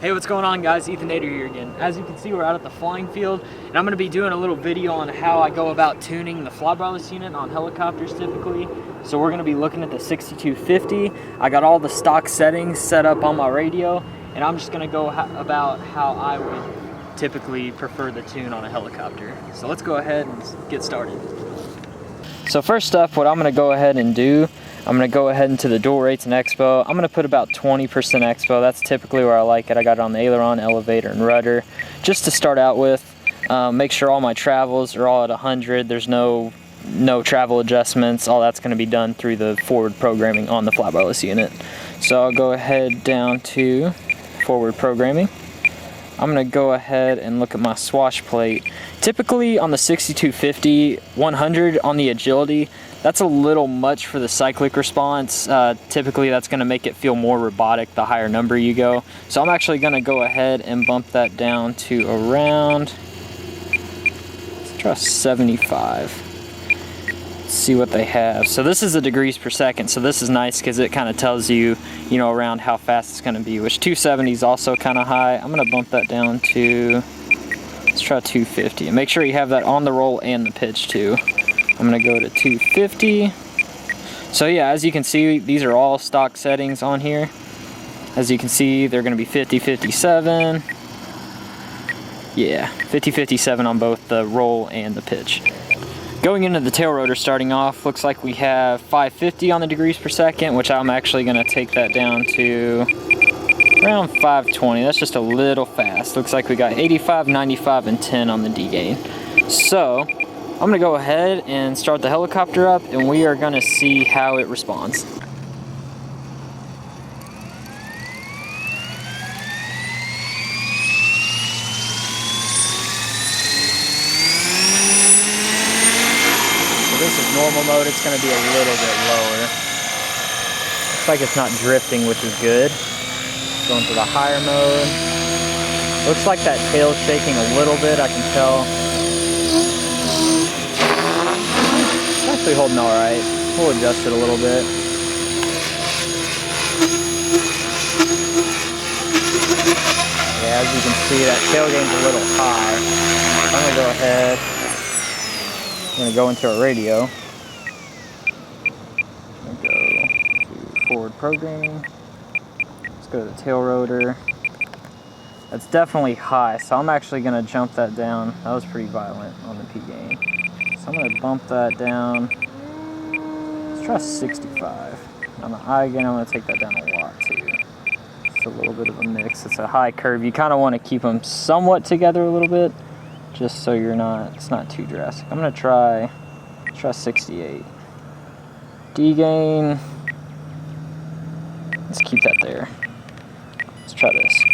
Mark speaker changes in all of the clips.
Speaker 1: Hey, what's going on, guys? Ethan Nader here again. As you can see, we're out at the flying field, and I'm going to be doing a little video on how I go about tuning the flybarless unit on helicopters typically. So we're going to be looking at the 6250. I got all the stock settings set up on my radio, and I'm just going to go about how I would typically prefer the tune on a helicopter. So let's go ahead and get started. So first up, what I'm going to go ahead and do, I'm going to go ahead into the dual rates and expo. I'm going to put about 20% expo. That's typically where I like it. I got it on the aileron, elevator, and rudder. Just to start out with, make sure all my travels are all at 100. There's no travel adjustments. All that's going to be done through the forward programming on the flybarless unit. So I'll go ahead down to forward programming. I'm going to go ahead and look at my swash plate. Typically on the 6250, 100 on the agility, that's a little much for the cyclic response. Typically that's going to make it feel more robotic the higher number you go. So I'm actually going to go ahead and bump that down to around, let's try 75. Let's see what they have. So this is the degrees per second, so this is nice because it kind of tells you, around how fast it's going to be, which 270 is also kind of high. I'm going to bump that down to, let's try 250. And make sure you have that on the roll and the pitch too. I'm going to go to 250. So yeah, as you can see, these are all stock settings on here. As you can see, they're going to be 50, 57. Yeah, 50, 57 on both the roll and the pitch. Going into the tail rotor starting off, looks like we have 550 on the degrees per second, which I'm actually going to take that down to around 520. That's just a little fast. Looks like we got 85, 95, and 10 on the D-gain. So I'm going to go ahead and start the helicopter up, and we are going to see how it responds. This is normal mode. It's going to be a little bit lower. Looks like it's not drifting, which is good. Going to the higher mode. Looks like that tail's shaking a little bit, I can tell. It's actually holding all right. We'll adjust it a little bit. Yeah, as you can see, that tail gain's a little high. I'm going to go ahead. I'm going to go into our radio. I'm going to go to forward programming. Let's go to the tail rotor. That's definitely high, so I'm actually going to jump that down. That was pretty violent on the P gain. So I'm going to bump that down. Let's try 65. On the I gain, I'm going to take that down a lot too. It's a little bit of a mix. It's a high curve. You kind of want to keep them somewhat together a little bit, just so it's not too drastic. I'm gonna try 68. D-gain, let's keep that there. Let's try this.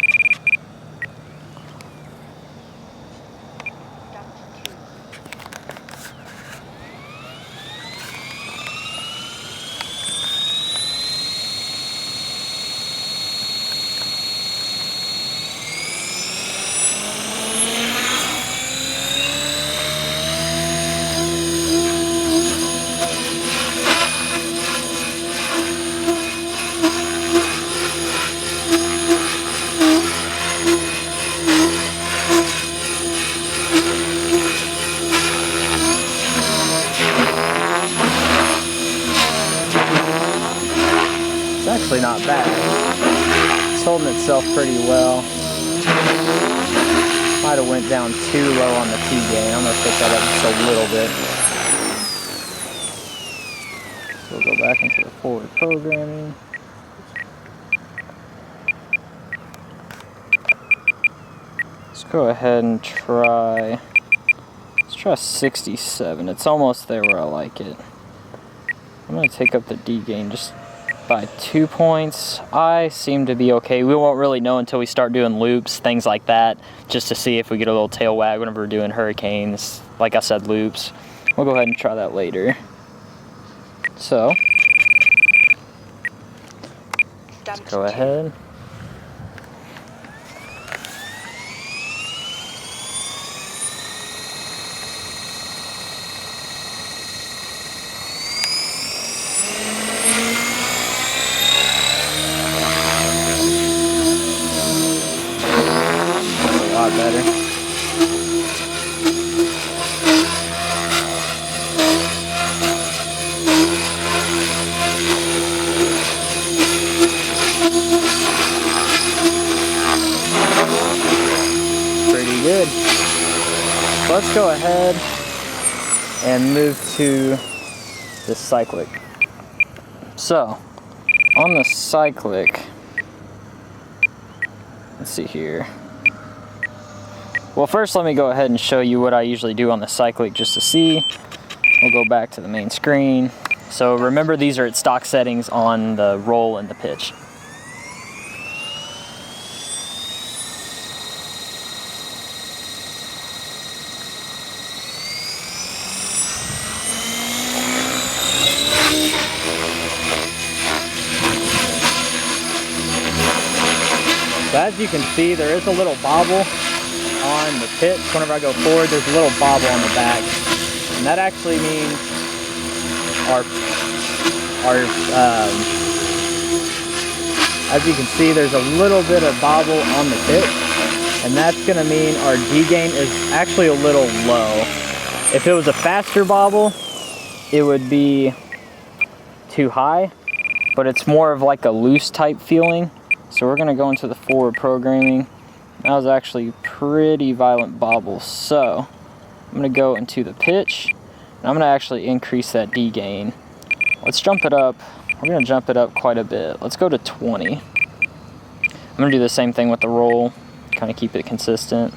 Speaker 1: Actually not bad. It's holding itself pretty well. Might have went down too low on the T gain. I'm going to pick that up just a little bit. So we'll go back into the forward programming. Let's go ahead and let's try 67. It's almost there where I like it. I'm going to take up the D gain just by 2 points. I seem to be okay. We won't really know until we start doing loops, things like that, just to see if we get a little tail wag whenever we're doing hurricanes. Like I said, loops. We'll go ahead and try that later. So, let's go ahead. better. Pretty good. So let's go ahead and move to the Cyclic. So on the Cyclic, let's see here. Well, first let me go ahead and show you what I usually do on the Cyclic just to see. We'll go back to the main screen. So remember, these are at stock settings on the roll and the pitch. So as you can see, there is a little bobble on the pitch. Whenever I go forward, there's a little bobble on the back. And that actually means as you can see, there's a little bit of bobble on the pitch. And that's gonna mean our D gain is actually a little low. If it was a faster bobble, it would be too high, but it's more of like a loose type feeling. So we're gonna go into the forward programming. That was actually pretty violent bobble. So I'm gonna go into the pitch, and I'm gonna actually increase that D gain. Let's jump it up. We're gonna jump it up quite a bit. Let's go to 20. I'm gonna do the same thing with the roll, kind of keep it consistent.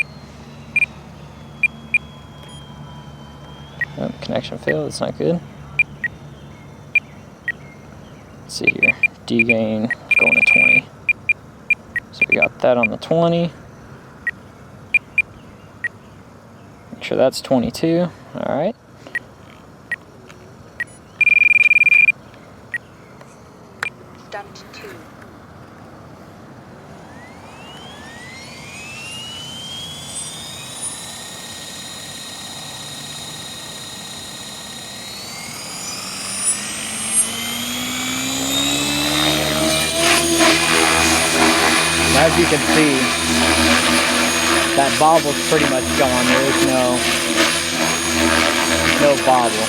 Speaker 1: Oh, connection failed, that's not good. Let's see here, D gain, going to 20. So we got that on the 20. Make sure that's 22. All right.
Speaker 2: Stunt 2.
Speaker 1: As you can see, that bobble's pretty much gone. There is no bobble.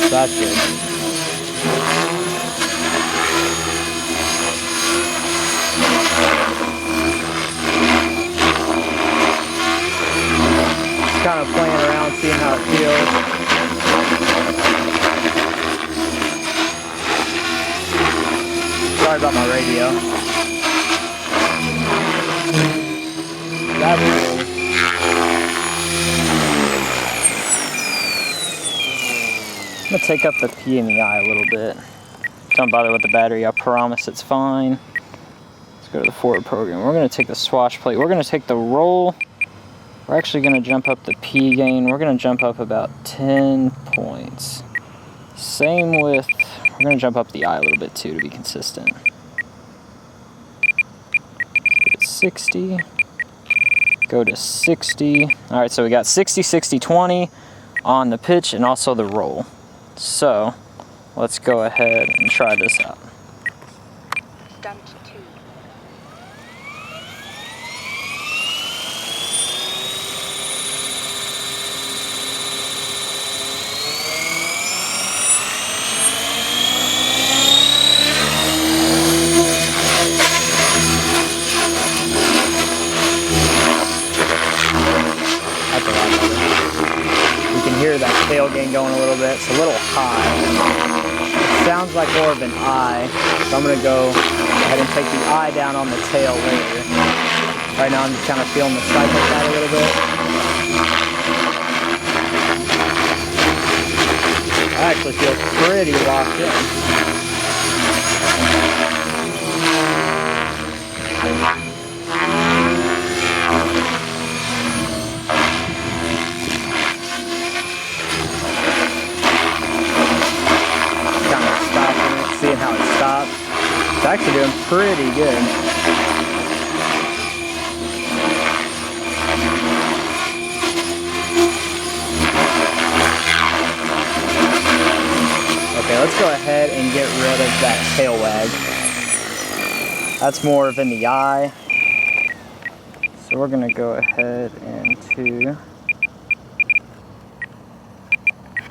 Speaker 1: So that's good. Just kind of playing around, seeing how it feels. Sorry about my radio. That's cool. I'm gonna take up the P and the I a little bit. Don't bother with the battery, I promise it's fine. Let's go to the forward program. We're gonna take the swash plate. We're gonna take the roll. We're actually gonna jump up the P gain. We're gonna jump up about 10 points. Same with, we're gonna jump up the I a little bit too to be consistent. 60. Go to 60. All right, so we got 60, 60, 20 on the pitch and also the roll. So let's go ahead and try this out.
Speaker 2: Stunt 2.
Speaker 1: That's a lot better. You can hear that tail gain going a little bit. It's a little high. It sounds like more of an I, so I'm gonna go ahead and take the I down on the tail later. Right now I'm just kind of feeling the cycle side a little bit. That actually feels pretty locked in. Seeing how it stops. It's actually doing pretty good. Okay, let's go ahead and get rid of that tail wag. That's more of in the eye. So we're gonna go ahead into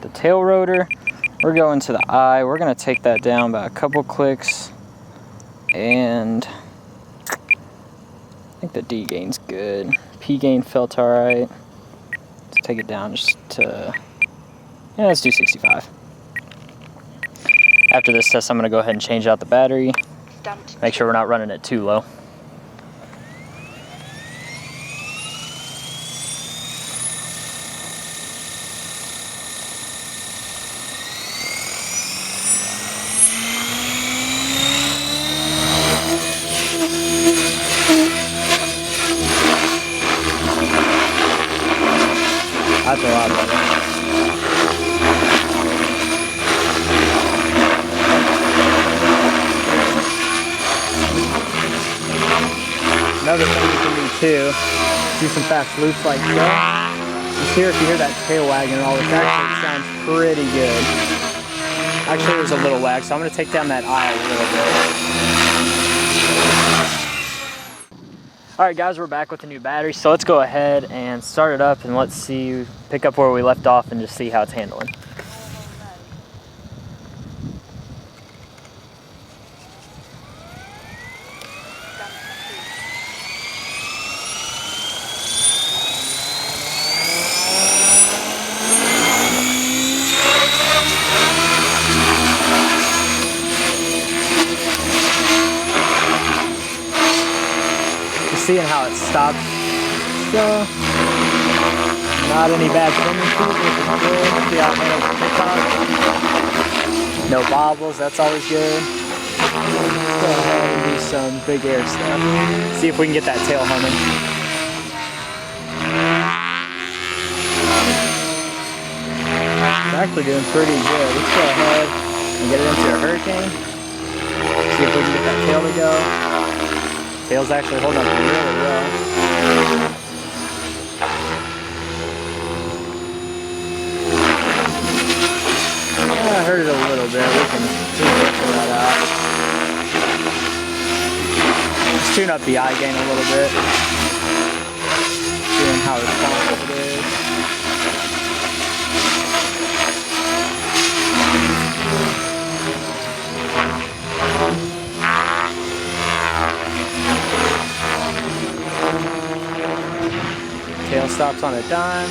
Speaker 1: the tail rotor. We're going to the eye. We're gonna take that down by a couple clicks, and I think the D gain's good. P gain felt all right. Let's take it down just to, yeah, let's do 65. After this test, I'm gonna go ahead and change out the battery. Make sure we're not running it too low. That's a lot better. Another thing you can do too, do some fast loops like so. Just here, if you hear that tail wagging and all this, actually it sounds pretty good. Actually, there's a little wag, so I'm going to take down that eye a little bit. Alright guys, we're back with a new battery, so let's go ahead and start it up and let's see, pick up where we left off and just see how it's handling. Seeing how it stops, so not any bad spinning speed, which is good. See how it handles the pickup. No bobbles, that's always good. Let's go ahead and do some big air stuff. See if we can get that tail humming. It's actually doing pretty good. Let's go ahead and get it into a hurricane. See if we can get that tail to go. Tail's actually holding up really well. I heard it a little bit. We can figure that out. Just tune up the eye gain a little bit. Seeing how responsive it is. Tail stops on a dime.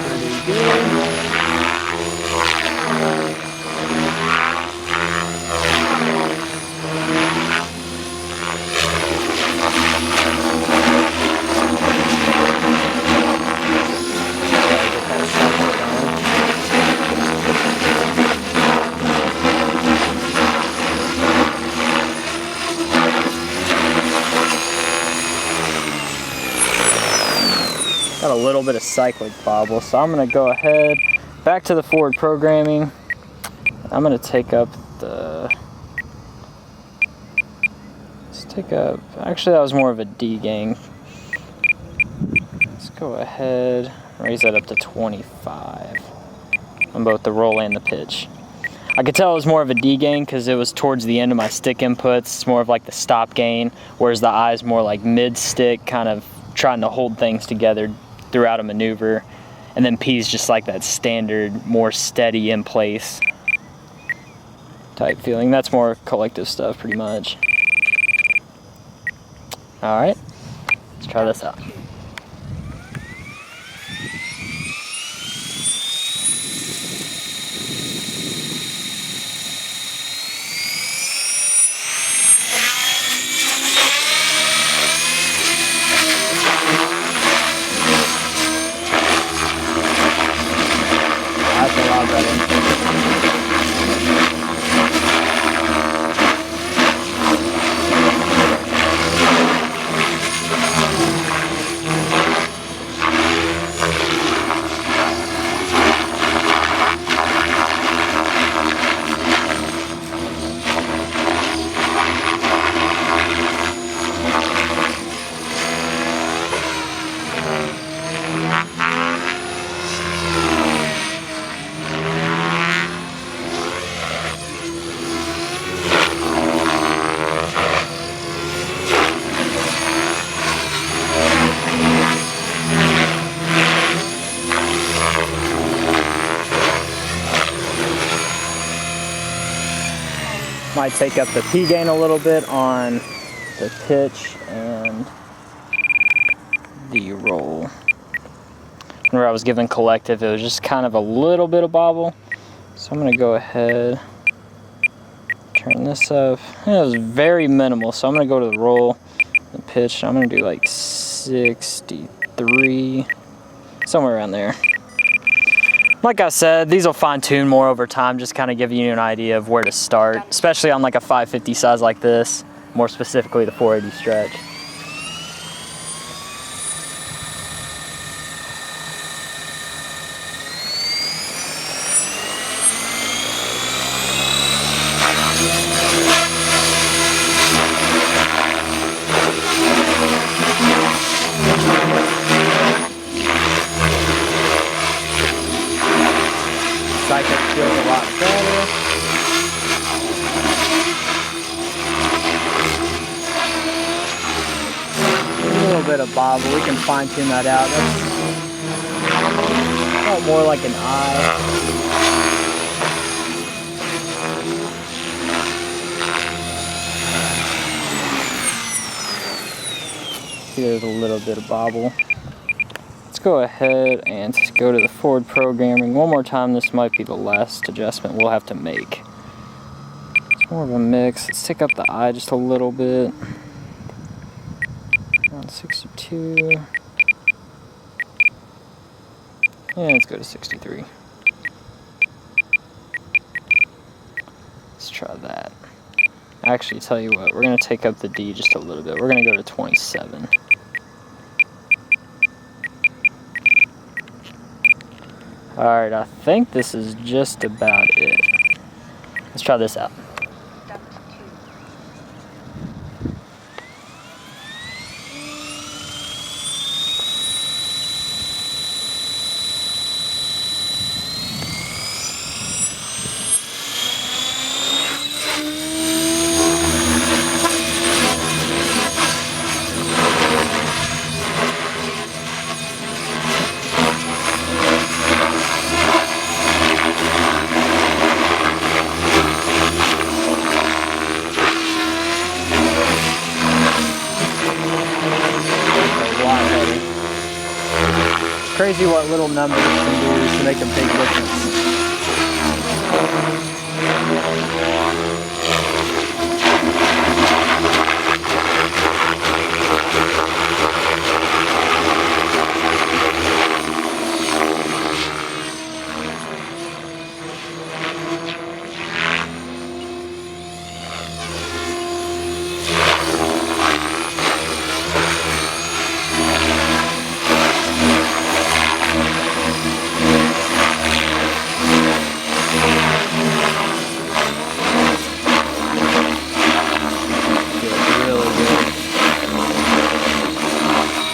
Speaker 1: Pretty good. Got a little bit of cyclic bobble, so I'm gonna go ahead back to the forward programming. I'm gonna take up the, actually that was more of a D gain. Let's go ahead, raise that up to 25 on both the roll and the pitch. I could tell it was more of a D gain because it was towards the end of my stick inputs. It's more of like the stop gain, whereas the eye is more like mid stick, kind of trying to hold things together throughout a maneuver. And then P is just like that standard, more steady in place type feeling. That's more collective stuff pretty much. Alright, let's try this out. That's a lot better. Might take up the P gain a little bit on the pitch and the roll. Whenever I was given collective, it was just kind of a little bit of bobble. So I'm gonna go ahead, turn this up. It was very minimal, so I'm gonna go to the roll, the pitch. I'm gonna do like 63, somewhere around there. Like I said, these will fine tune more over time, just kind of give you an idea of where to start, especially on like a 550 size like this, more specifically the 480 stretch. Cyclic feels a lot better. A little bit of bobble, we can fine tune that out. That's felt more like an eye. See, there's a little bit of bobble. Let's go ahead and go to the forward programming one more time. This might be the last adjustment we'll have to make. It's more of a mix. Let's take up the eye just a little bit. Around 62. And let's go to 63. Let's try that. Actually, tell you what, we're going to take up the D just a little bit. We're going to go to 27. Alright, I think this is just about it. Let's try this out. Crazy what little numbers can do to make a big difference.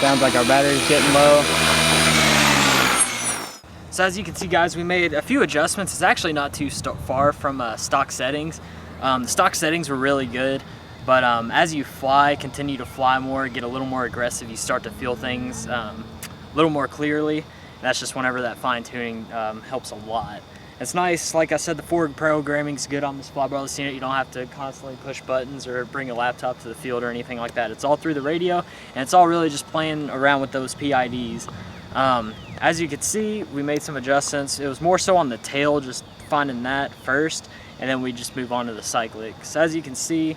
Speaker 1: Sounds like our battery's getting low. So as you can see, guys, we made a few adjustments. It's actually not too far from stock settings. The stock settings were really good, but as you continue to fly more, get a little more aggressive, you start to feel things a little more clearly. That's just whenever that fine tuning helps a lot. It's nice, like I said, the forward programming's good on this flybarless unit. You don't have to constantly push buttons or bring a laptop to the field or anything like that. It's all through the radio, and it's all really just playing around with those PIDs. As you can see, we made some adjustments. It was more so on the tail, just finding that first, and then we just move on to the Cyclic. So as you can see,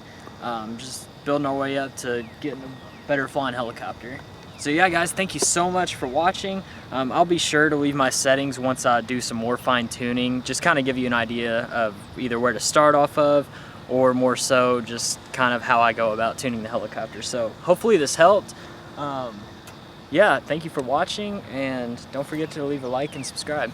Speaker 1: just building our way up to getting a better flying helicopter. So yeah, guys, thank you so much for watching. I'll be sure to leave my settings once I do some more fine tuning, just kind of give you an idea of either where to start off of, or more so just kind of how I go about tuning the helicopter. So hopefully this helped. Yeah, thank you for watching, and don't forget to leave a like and subscribe.